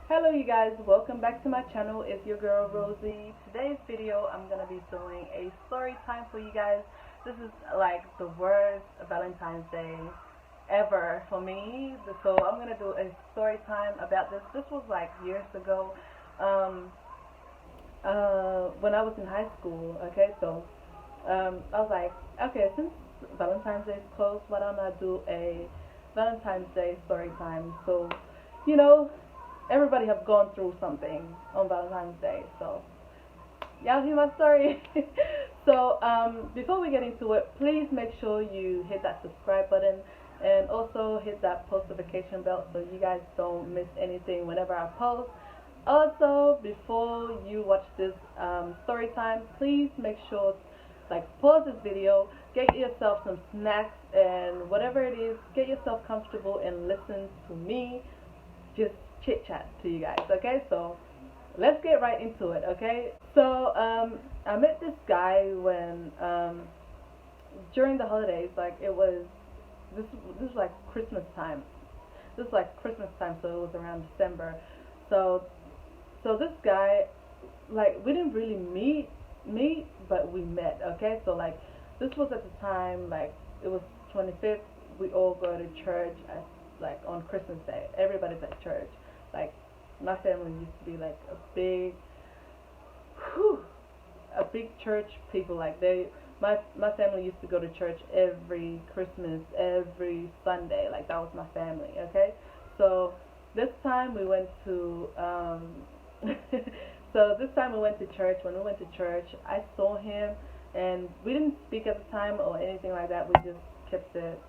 Hello you guys, welcome back to my channel. It's your girl Rosie. Today's video I'm going to be doing a story time for you guys. This is like the worst Valentine's Day ever for me. So I'm going to do a story time about this. This was like years ago when I was in high school. Okay, so I was like, okay, since Valentine's Day is close, why don't I do a Valentine's Day story time? So, you know, everybody have gone through something on Valentine's Day, so y'all hear my story. So before we get into it, please make sure you hit that subscribe button and also hit that post notification bell so you guys don't miss anything whenever I post. Also, before you watch this story time, please make sure like pause this video, get yourself some snacks and whatever it is, get yourself comfortable and listen to me just chit chat to you guys. Okay, so let's get right into it. Okay, so I met this guy when during the holidays, like it was this was like Christmas time. This was like Christmas time, so it was around December. So this guy, like we didn't really meet, but we met. Okay, so like this was at the time like it was 25th. We all go to church at like on Christmas Day. Everybody's at church. Like my family used to be like whew, a big church people. Like my family used to go to church every Christmas, every Sunday. Like that was my family. Okay, so this time we went to so this time we went to church. When we went to church, I saw him, and we didn't speak at the time or anything like that. We just kept it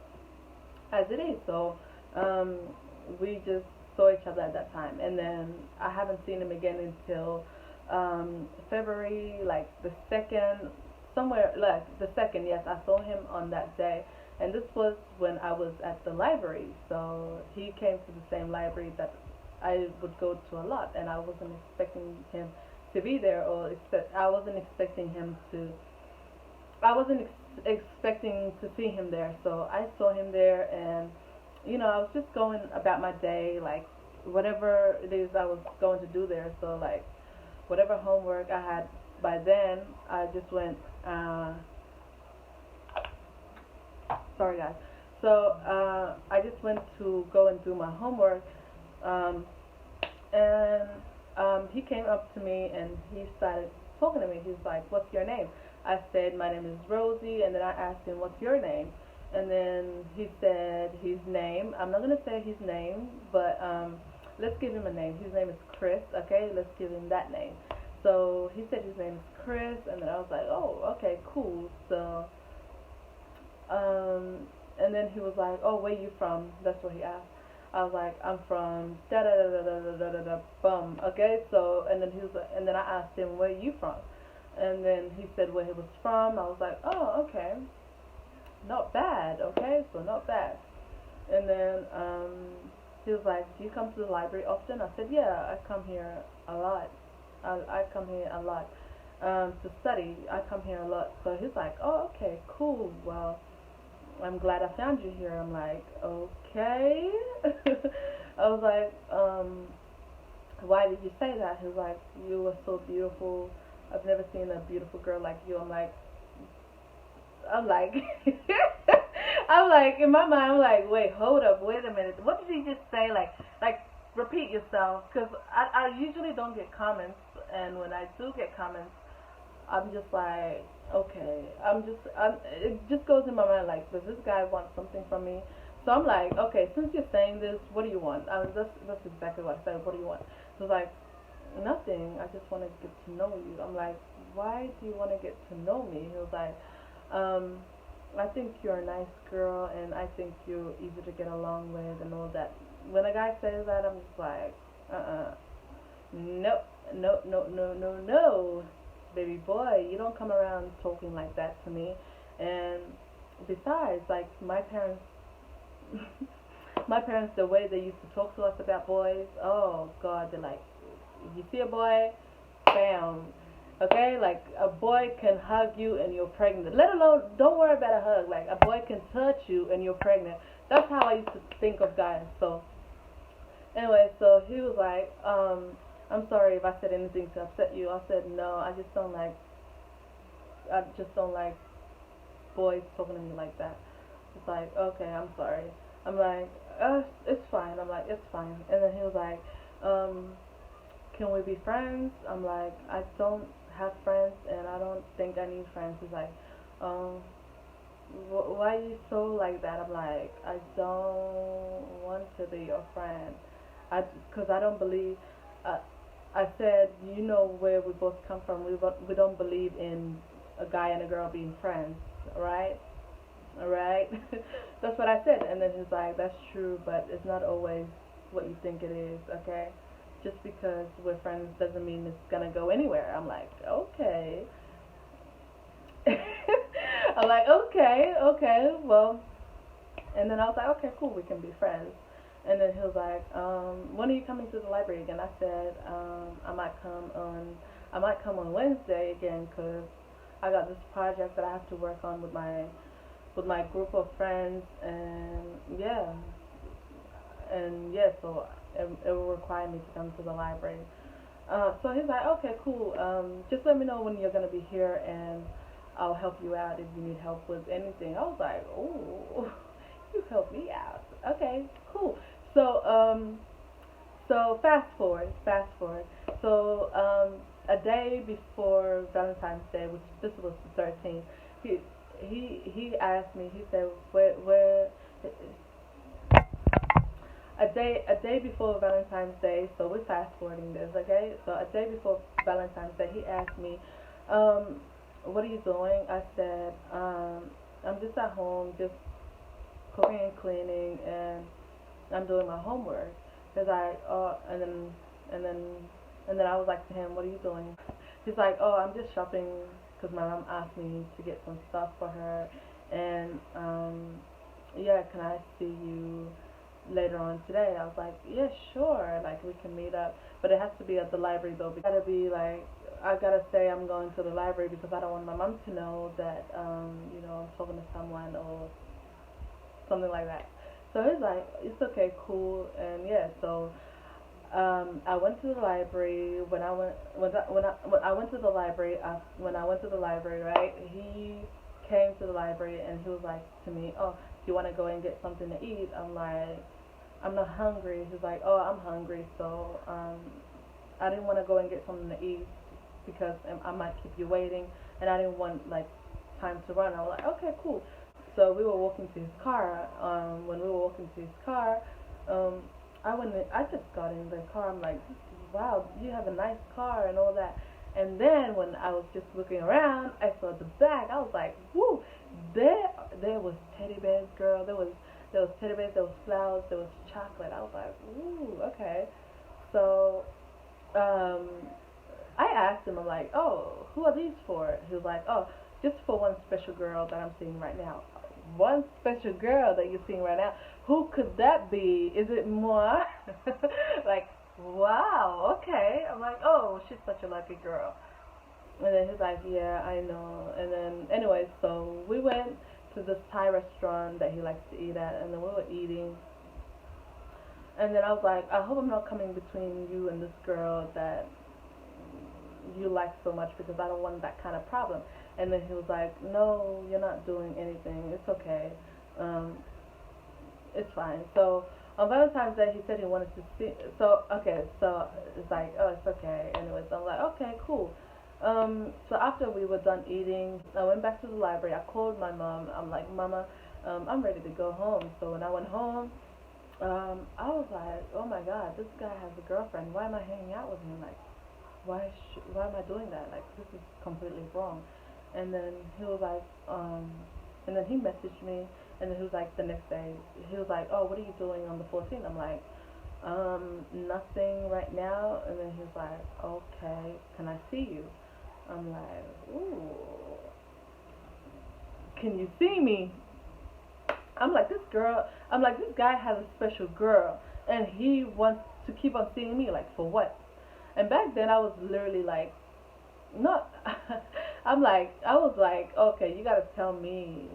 as it is. So we just saw each other at that time, and then I haven't seen him again until February, like the second, somewhere like the second. Yes, I saw him on that day, and this was when I was at the library. So he came to the same library that I would go to a lot, and I wasn't expecting him to be there, or I wasn't expecting him to. I wasn't expecting to see him there, so I saw him there, and I was just going about my day, like whatever it is I was going to do there. So like whatever homework I had by then, I just went. Sorry guys. So I just went to go and do my homework, and he came up to me and he started talking to me. He's like, "What's your name?" I said, "My name is Rosie," and then I asked him, "What's your name?" And then he said his name. I'm not gonna say his name, but let's give him a name. His name is Chris. Okay, let's give him that name. So he said his name is Chris, and then I was like, "Oh, okay, cool." So and then he was like, "Oh, where you from?" That's what he asked. I was like, "I'm from da da da da da da da da bum." Okay, so and then he was like, and then I asked him, "Where you from?" And then he said where he was from. I was like, "Oh, okay, not bad." Okay, so not bad. And then he was like, "Do you come to the library often?" I said, "Yeah, I come here a lot. I come here a lot to study. I come here a lot." So he's like, "Oh, okay, cool. Well, I'm glad I found you here." I'm like, "Okay." I was like, "Why did you say that?" He was like, "You were so beautiful. I've never seen a beautiful girl like you." I'm like, I'm like, in my mind, I'm like, wait, hold up, wait a minute. What did he just say? Like, repeat yourself. Because I usually don't get comments. And when I do get comments, I'm just like, okay. It just goes in my mind, like, does this guy want something from me? So I'm like, okay, since you're saying this, what do you want? That's exactly what I said. What do you want? So it's like, nothing. I just want to get to know you. I'm like, why do you want to get to know me? He was like, I think you're a nice girl, and I think you're easy to get along with, and all that. When a guy says that, I'm just like, nope, no, no, no, no, no, baby boy, you don't come around talking like that to me. And besides, like my parents, my parents, the way they used to talk to us about boys, oh God, they're like, if you see a boy, bam. Okay, like a boy can hug you and you're pregnant. Let alone, don't worry about a hug. Like a boy can touch you and you're pregnant. That's how I used to think of guys. So Anyway, so he was like, I'm sorry if I said anything to upset you. I said no. I just don't like boys talking to me like that. It's like, okay, I'm sorry. I'm like, it's fine. I'm like, it's fine. And then he was like, um, can we be friends? I'm like, I don't have friends and I don't think I need friends. He's like, um, why are you so like that? I'm like, I don't want to be your friend. Cause I don't believe. Uh, I said, you know where we both come from. We don't believe in a guy and a girl being friends, right? All right. That's what I said. And then he's like, that's true, but it's not always what you think it is. Okay. Just because we're friends doesn't mean it's gonna go anywhere. I'm like, okay. I'm like, okay, okay, well, and then I was like, okay, cool, we can be friends. And then he was like, when are you coming to the library again? I said, I might come on Wednesday again, cause I got this project that I have to work on with my group of friends, and yeah, so it will require me to come to the library. So he's like, okay, cool. Just let me know when you're gonna be here, and I'll help you out if you need help with anything. I was like, oh, you help me out. Okay, cool. So fast forward. So a day before Valentine's Day, which this was the 13th, he he asked me. He said, where a day before Valentine's Day, so we're fast forwarding this, okay? So a day before Valentine's Day, he asked me, um, what are you doing? I said, I'm just at home, just cooking and cleaning, and I'm doing my homework. Cause and then, and then I was like to him, what are you doing? He's like, oh, I'm just shopping, cause my mom asked me to get some stuff for her, and yeah, can I see you later on today? I was like, yeah, sure, like we can meet up, but it has to be at the library though. Because gotta be like, I gotta say I'm going to the library because I don't want my mom to know that I'm talking to someone or something like that. So he's like, it's okay, cool, and yeah. So I went to the library. When I went to the library, when I went to the library, right? He came to the library and he was like to me, "Oh, do you want to go and get something to eat?" I'm like, "I'm not hungry." He's like, "Oh, I'm hungry." So I didn't want to go and get something to eat because I might keep you waiting, and I didn't want like time to run. I was like, "Okay, cool." So we were walking to his car. When we were walking to his car, um, I just got in the car. I'm like, wow, you have a nice car and all that. And then when I was just looking around, I saw the back. I was like, whoo, there was teddy bears, girl. There was teddy bears. There was flowers. There was chocolate. I was like, ooh, okay. So um, I asked him. I'm like, oh, who are these for? He was like, oh, just for one special girl that I'm seeing right now. One special girl that you're seeing right now. Who could that be? Is it moi? Like, wow, okay. I'm like, oh, she's such a lucky girl. And then he's like, yeah, I know. And then, anyway, so we went to this Thai restaurant that he likes to eat at, and then we were eating. And then I was like, I hope I'm not coming between you and this girl that you like so much because I don't want that kind of problem. And then he was like, no, you're not doing anything. It's okay. Um, it's fine. So on Valentine's Day, he said he wanted to see. So okay, so it's like, oh, it's okay. Anyways, I'm like, okay, cool. So after we were done eating, I went back to the library. I called my mom. I'm like, Mama, I'm ready to go home. So when I went home, I was like, oh my God, this guy has a girlfriend. Why am I hanging out with him? Like, why am I doing that? Like, this is completely wrong. And then he was like, and then he messaged me, and then he was like, the next day, he was like, oh, what are you doing on the 14th? I'm like, nothing right now. And then he was like, okay, can I see you? I'm like, ooh, can you see me? I'm like, this guy has a special girl, and he wants to keep on seeing me. Like, for what? And back then, I was literally like, not. I was like, okay, you gotta tell me.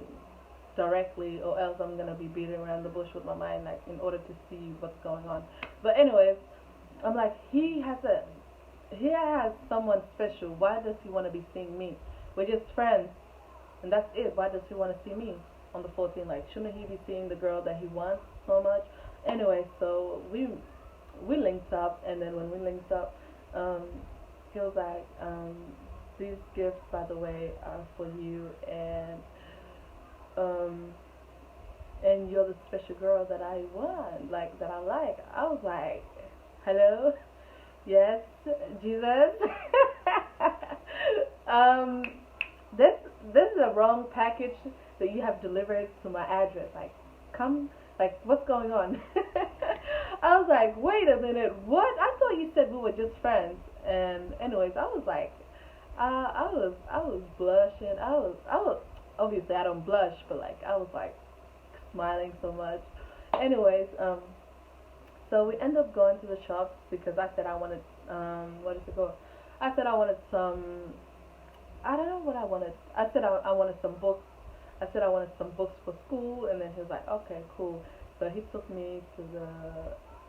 directly, or else I'm gonna be beating around the bush with my mind, like in order to see what's going on. But anyways, I'm like, he has someone special. Why does he want to be seeing me? We're just friends, and that's it. Why does he want to see me on the 14th? Like, shouldn't he be seeing the girl that he wants so much? Anyway, so we linked up, and then when we linked up, um, he was like, these gifts, by the way, are for you, um, and you're the special girl that I want, like that I like. I was like, hello, yes, Jesus. um, this this is a wrong package that you have delivered to my address. Like, come, like, what's going on? I was like, wait a minute, what? I thought you said we were just friends. And anyways, I was like, I was blushing. I was obviously I don't blush, but like I was like smiling so much. Anyways, so we end up going to the shop because I said I wanted what is it called? I said I wanted some. I don't know what I wanted. I said I wanted some books. I said I wanted some books for school, and then he was like, okay, cool. So he took me to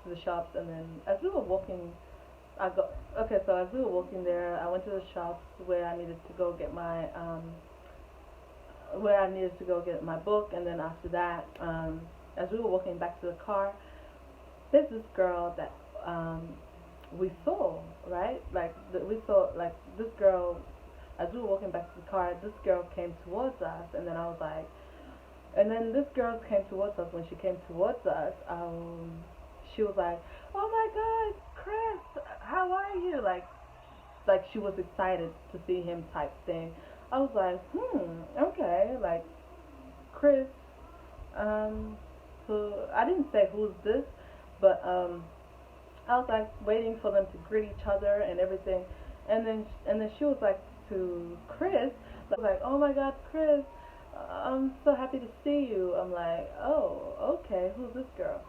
the shops, and then as we were walking, I got okay. So as we were walking there, I went to the shops where I needed to go get my book, and then after that, as we were walking back to the car, there's this girl that we saw, right? Like we saw like this girl as we were walking back to the car. This girl came towards us, and then I was like, and then this girl came towards us. When she came towards us, she was like, "Oh my God, Chris, how are you?" Like she was excited to see him type thing. I was like, okay, like Chris. So I didn't say who's this, but I was like waiting for them to greet each other and everything, and then she was like to Chris, like, "Oh my God, Chris, I'm so happy to see you." I'm like, "Oh, okay, who's this girl?"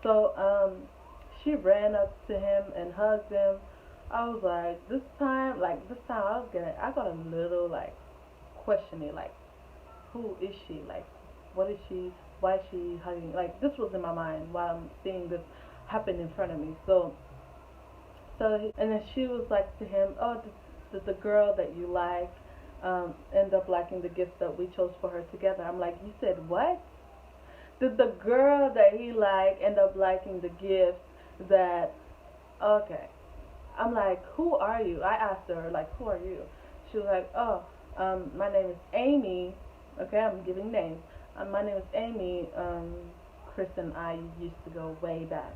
So she ran up to him and hugged him. I was like, this time I got a little like questioning, like, who is she? Like, what is she? Why is she hugging? Like, this was in my mind while I'm seeing this happen in front of me. And then she was like to him, "Oh, did the girl that you like end up liking the gift that we chose for her together?" I'm like, "You said what? Did the girl that he liked end up liking the gift that?" Okay. I'm like, "Who are you?" I asked her, like, "Who are you?" She was like, "Oh, my name is Amy." Okay, I'm giving names. My name is Amy. Chris and I used to go way back.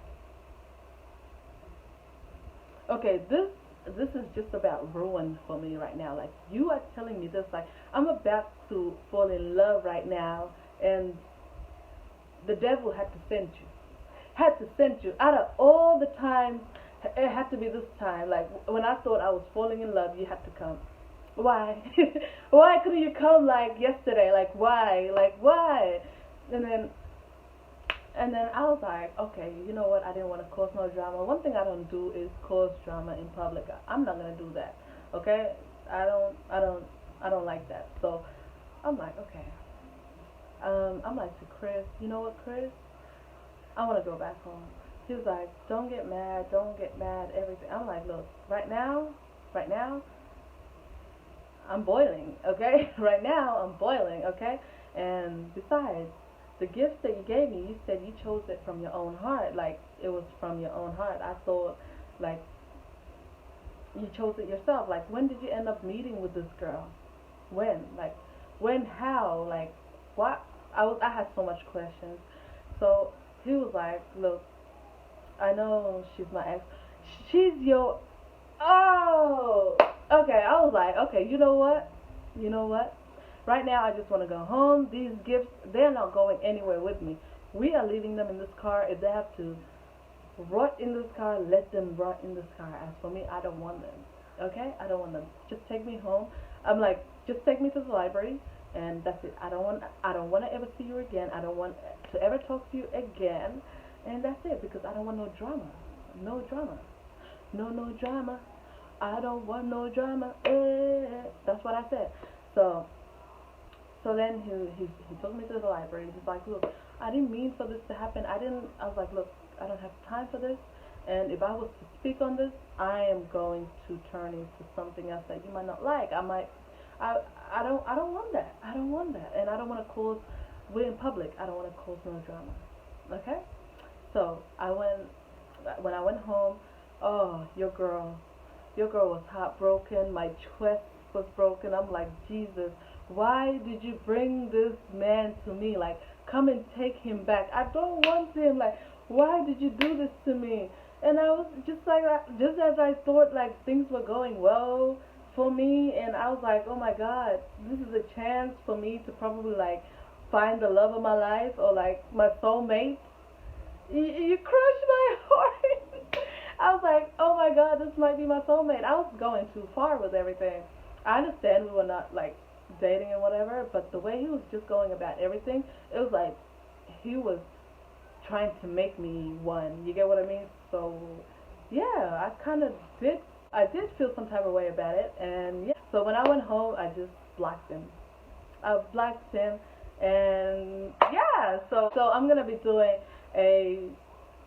Okay, this is just about ruined for me right now. Like, you are telling me this, like I'm about to fall in love right now, and the devil had to send you. Had to send you out of all the times. It had to be this time. Like when I thought I was falling in love, you had to come. Why? Why couldn't you come like yesterday? Like why? Like why? And then and then I was like, okay, you know what? I didn't want to cause no drama. One thing I don't do is cause drama in public. I'm not gonna do that. Okay? I don't like that. So I'm like, okay. I'm like to Chris, you know what, Chris? I want to go back home. He was like, don't get mad, everything. I'm like, look, right now, I'm boiling, okay? Right now, I'm boiling, okay? And besides, the gifts that you gave me, you said you chose it from your own heart. Like, it was from your own heart. I thought, like, you chose it yourself. Like, when did you end up meeting with this girl? When? Like, when, how? Like, what? I had so much questions. So, he was like, look, I know she's my ex. She's your Oh, okay. I was like, okay, you know what? You know what? Right now, I just want to go home. These gifts, they're not going anywhere with me. We are leaving them in this car. If they have to rot in this car, let them rot in this car. As for me, I don't want them. Okay? I don't want them. Just take me home. I'm like, just take me to the library, and that's it. I don't want to ever see you again. I don't want to ever talk to you again, and that's it because I don't want no drama. No drama. No drama. I don't want no drama. That's what I said. So So then he took me to the library. He's like, look, I didn't mean for this to happen. I was like, look, I don't have time for this. And if I was to speak on this, I am going to turn into something else that you might not like. I, I don't want that. I don't want that. And I don't want to cause, we're in public. I don't want to cause no drama. Okay? So when I went home, oh, your girl was heartbroken. My chest was broken. I'm like, Jesus, why did you bring this man to me? Like, come and take him back. I don't want him. Like, why did you do this to me? And I was just like, just as I thought, like, things were going well for me, and I was like, oh my God, this is a chance for me to probably, like, find the love of my life, or like my soulmate. You crushed my heart. I was like, oh my God, this might be my soulmate. I was going too far with everything. I understand we were not like dating and whatever, but the way he was just going about everything, it was like he was trying to make me one. You get what I mean? So yeah, I did feel some type of way about it, and yeah. So when I went home, I just blocked him. I blocked him, and yeah. So I'm gonna be doing a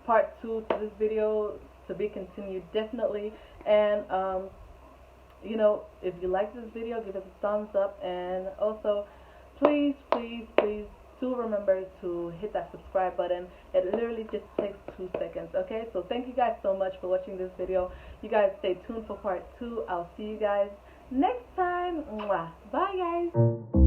part 2 to this video, to be continued, definitely. And you know, if you like this video, give it a thumbs up, and also please do remember to hit that subscribe button. It literally just takes 2 seconds. Okay, so thank you guys so much for watching this video. You guys stay tuned for part 2. I'll see you guys next time. Mwah. Bye guys.